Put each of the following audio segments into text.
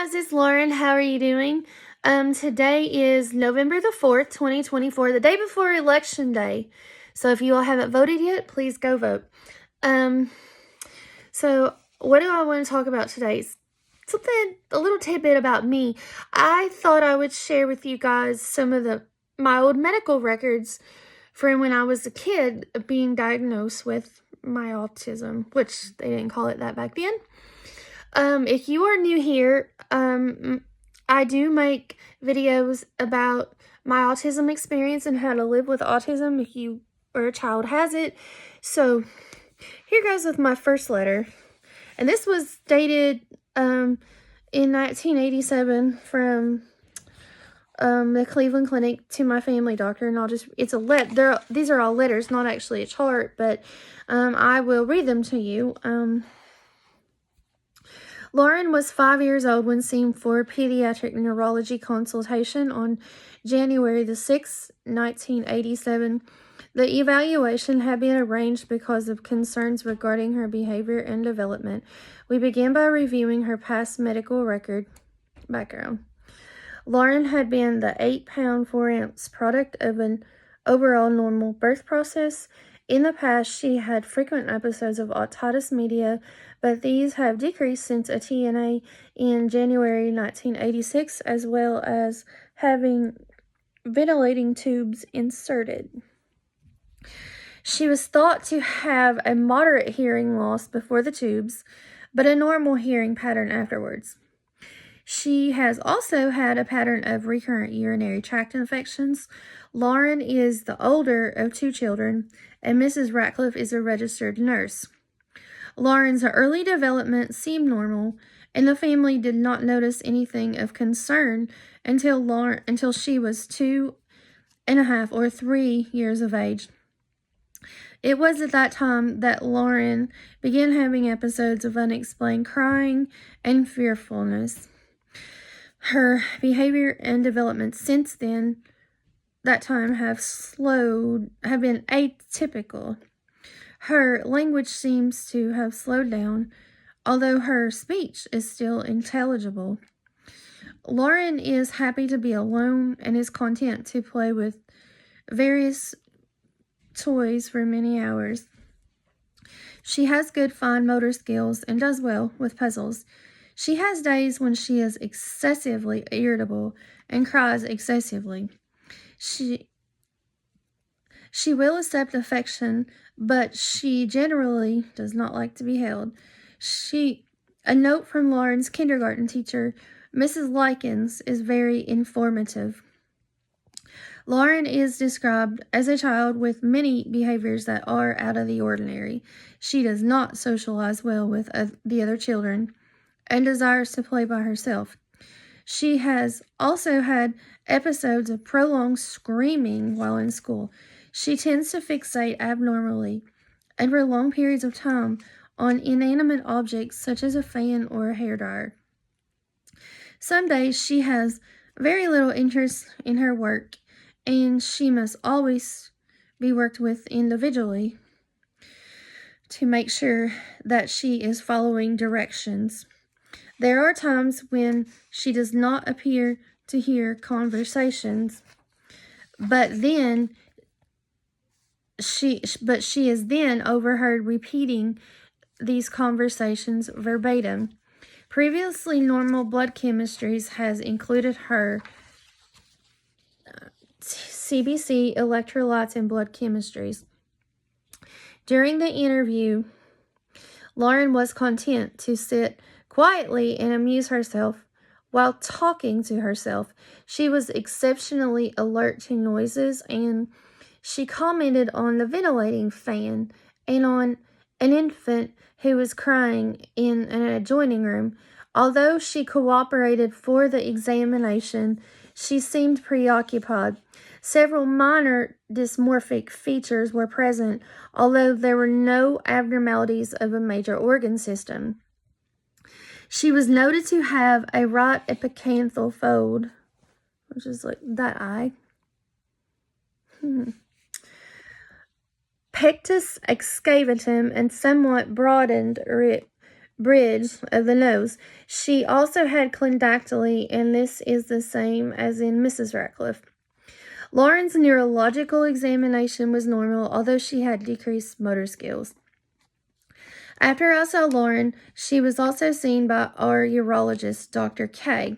guys, it's Lauren. How are you doing? Today is November the 4th, 2024, the day before Election Day. So if you all haven't voted yet, please go vote. So what do I want to talk about today? A little tidbit about me. I thought I would share with you guys some of my old medical records from when I was a kid being diagnosed with my autism, which they didn't call it that back then. If you are new here, I do make videos about my autism experience and how to live with autism if you or a child has it. So here goes with my first letter. And this was dated in 1987 from the Cleveland Clinic to my family doctor, and these are all letters, not actually a chart, but I will read them to you. Lauren was 5 years old when seen for pediatric neurology consultation on January the 6th, 1987. The evaluation had been arranged because of concerns regarding her behavior and development. We begin by reviewing her past medical record background. Lauren had been the 8-pound, 4-ounce product of an overall normal birth process. In the past, she had frequent episodes of otitis media, but these have decreased since a TNA in January 1986, as well as having ventilating tubes inserted. She was thought to have a moderate hearing loss before the tubes, but a normal hearing pattern afterwards. She has also had a pattern of recurrent urinary tract infections. Lauren is the older of 2 children, and Mrs. Ratcliffe is a registered nurse. Lauren's early development seemed normal, and the family did not notice anything of concern until she was 2.5 or 3 years of age. It was at that time that Lauren began having episodes of unexplained crying and fearfulness. Her behavior and development since that time have been atypical. Her language seems to have slowed down, although her speech is still intelligible. Lauren is happy to be alone and is content to play with various toys for many hours. She has good fine motor skills and does well with puzzles. She has days when she is excessively irritable and cries excessively. She will accept affection, but she generally does not like to be held. A note from Lauren's kindergarten teacher, Mrs. Likens, is very informative. Lauren is described as a child with many behaviors that are out of the ordinary. She does not socialize well with the other children and desires to play by herself. She has also had episodes of prolonged screaming while in school. She tends to fixate abnormally and for long periods of time on inanimate objects such as a fan or a hairdryer. Some days she has very little interest in her work, and she must always be worked with individually to make sure that she is following directions. There are times when she does not appear to hear conversations, but she is then overheard repeating these conversations verbatim. Previously normal blood chemistries has included her CBC, electrolytes, and blood chemistries. During the interview, Lauren was content to sit quietly and amuse herself while talking to herself. She was exceptionally alert to noises, and she commented on the ventilating fan and on an infant who was crying in an adjoining room. Although she cooperated for the examination, she seemed preoccupied. Several minor dysmorphic features were present, although there were no abnormalities of a major organ system. She was noted to have a right epicanthal fold, which is like that eye. Pectus excavatum and somewhat broadened bridge of the nose. She also had clendactyly, and this is the same as in Mrs. Ratcliffe. Lauren's neurological examination was normal, although she had decreased motor skills. After I saw Lauren, she was also seen by our urologist, Dr. K.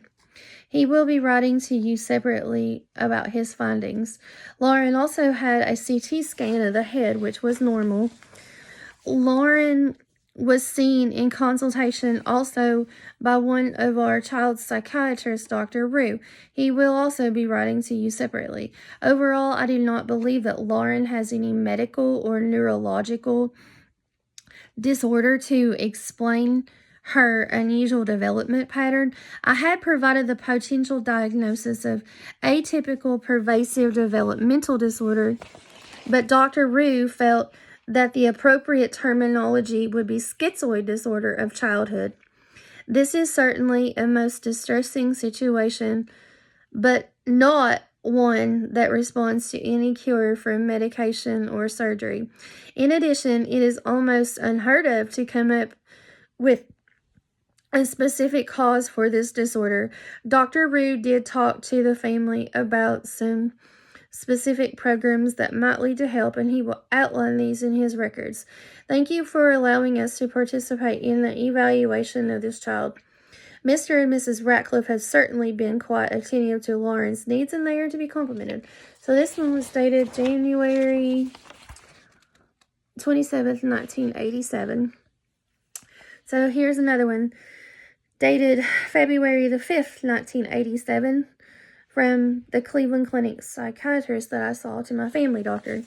He will be writing to you separately about his findings. Lauren also had a CT scan of the head, which was normal. Lauren was seen in consultation also by one of our child psychiatrists, Dr. Rue. He will also be writing to you separately. Overall, I do not believe that Lauren has any medical or neurological disorder to explain her unusual development pattern. I had provided the potential diagnosis of atypical pervasive developmental disorder, but Dr. Rue felt that the appropriate terminology would be schizoid disorder of childhood. This is certainly a most distressing situation, but not one that responds to any cure from medication or surgery. In addition, it is almost unheard of to come up with a specific cause for this disorder. Dr. Rue did talk to the family about some specific programs that might lead to help, and he will outline these in his records. Thank you for allowing us to participate in the evaluation of this child. Mr. and Mrs. Ratcliffe have certainly been quite attentive to Lauren's needs, and they are to be complimented. So this one was dated January 27th, 1987. So here's another one, dated February the 5th, 1987. From the Cleveland Clinic psychiatrist that I saw to my family doctor.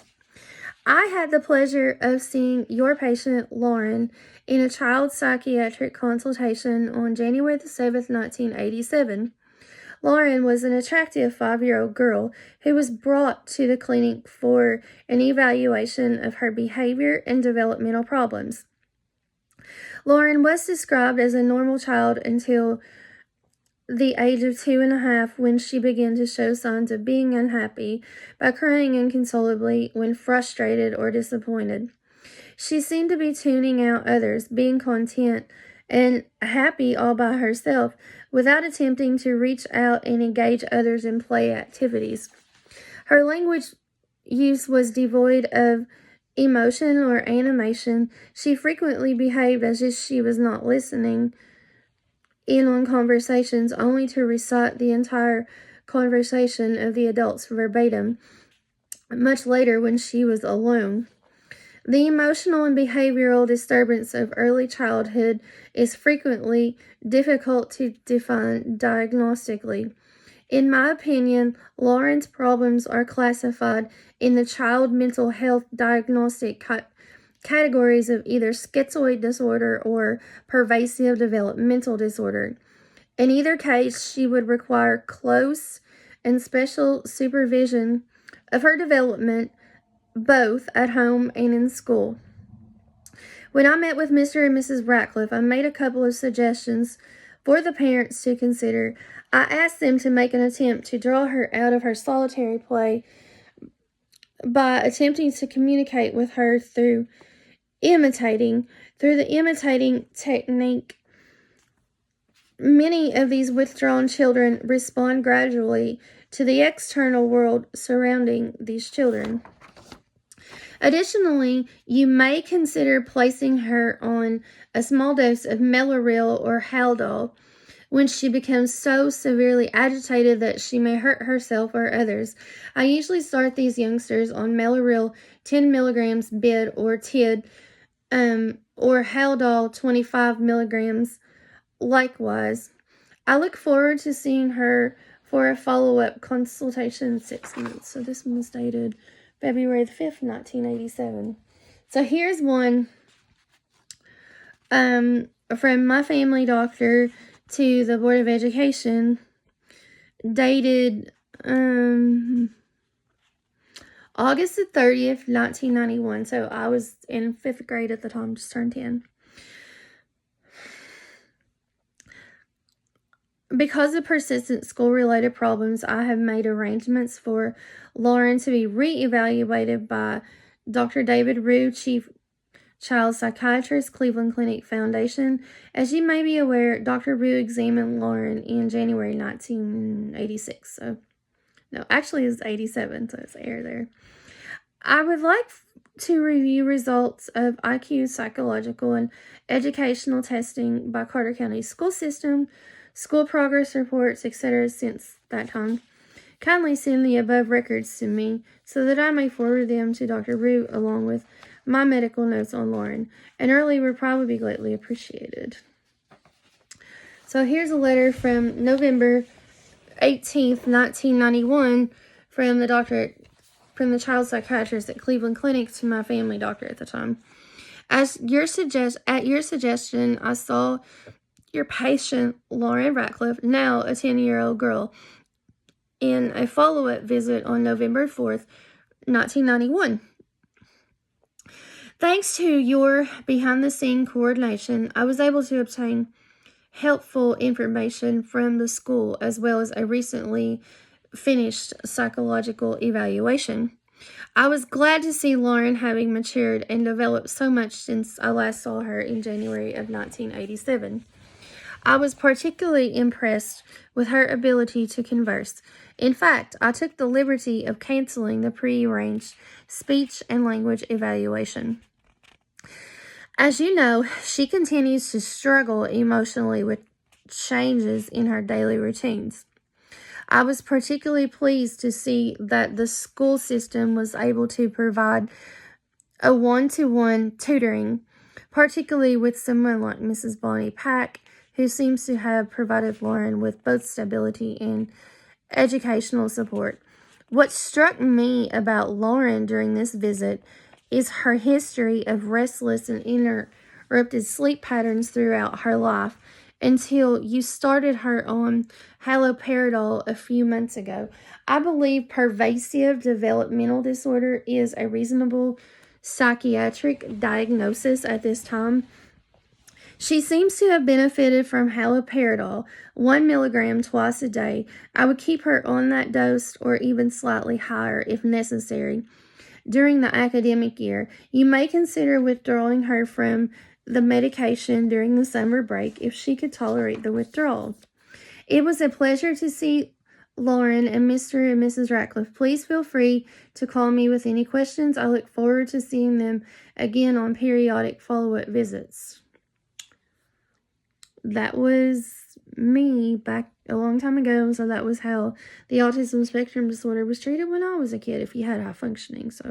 I had the pleasure of seeing your patient, Lauren, in a child psychiatric consultation on January the 7th, 1987. Lauren was an attractive 5-year-old girl who was brought to the clinic for an evaluation of her behavior and developmental problems. Lauren was described as a normal child until the age of 2.5, when she began to show signs of being unhappy by crying inconsolably when frustrated or disappointed. She seemed to be tuning out others, being content and happy all by herself, without attempting to reach out and engage others in play activities. Her language use was devoid of emotion or animation. She frequently behaved as if she was not listening in on conversations, only to recite the entire conversation of the adults verbatim much later when she was alone. The emotional and behavioral disturbance of early childhood is frequently difficult to define diagnostically. In my opinion, Lauren's problems are classified in the child mental health diagnostic categories of either schizoid disorder or pervasive developmental disorder. In either case, she would require close and special supervision of her development, both at home and in school. When I met with Mr. and Mrs. Ratcliffe, I made a couple of suggestions for the parents to consider. I asked them to make an attempt to draw her out of her solitary play by attempting to communicate with her through the imitating technique. Many of these withdrawn children respond gradually to the external world surrounding these children. Additionally, you may consider placing her on a small dose of Mellaril or Haldol when she becomes so severely agitated that she may hurt herself or others. I usually start these youngsters on Mellaril 10 milligrams bid or TID, or Haldol 25 milligrams likewise. I look forward to seeing her for a follow-up consultation in 6 months. So this one was dated February the 5th, 1987. So here's one from my family doctor to the Board of Education, dated August the 30th, 1991. So I was in 5th grade at the time, just turned 10. Because of persistent school-related problems, I have made arrangements for Lauren to be re-evaluated by Dr. David Rue, Chief child psychiatrist, Cleveland Clinic Foundation. As you may be aware, Dr. Rue examined Lauren in January 1986. So, no, actually it's 87, so it's error there. I would like to review results of IQ, psychological, and educational testing by Carter County School System, school progress reports, etc. since that time. Kindly send the above records to me so that I may forward them to Dr. Rue along with my medical notes on Lauren. An early would probably be greatly appreciated. So here's a letter from November 18th, 1991 from the child psychiatrist at Cleveland Clinic to my family doctor at the time. At your suggestion, I saw your patient, Lauren Ratcliffe, now a 10-year-old girl, in a follow-up visit on November 4th, 1991. Thanks to your behind-the-scene coordination, I was able to obtain helpful information from the school as well as a recently finished psychological evaluation. I was glad to see Lauren having matured and developed so much since I last saw her in January of 1987. I was particularly impressed with her ability to converse. In fact, I took the liberty of canceling the prearranged speech and language evaluation. As you know, she continues to struggle emotionally with changes in her daily routines. I was particularly pleased to see that the school system was able to provide a one-to-one tutoring, particularly with someone like Mrs. Bonnie Pack, who seems to have provided Lauren with both stability and educational support. What struck me about Lauren during this visit is her history of restless and interrupted sleep patterns throughout her life until you started her on haloperidol a few months ago. I believe pervasive developmental disorder is a reasonable psychiatric diagnosis at this time. She seems to have benefited from haloperidol, 1 milligram twice a day. I would keep her on that dose or even slightly higher if necessary. During the academic year, you may consider withdrawing her from the medication during the summer break if she could tolerate the withdrawal. It was a pleasure to see Lauren and Mr. and Mrs. Ratcliffe. Please feel free to call me with any questions. I look forward to seeing them again on periodic follow-up visits. That was me back a long time ago, so that was how the autism spectrum disorder was treated when I was a kid if you had high functioning. So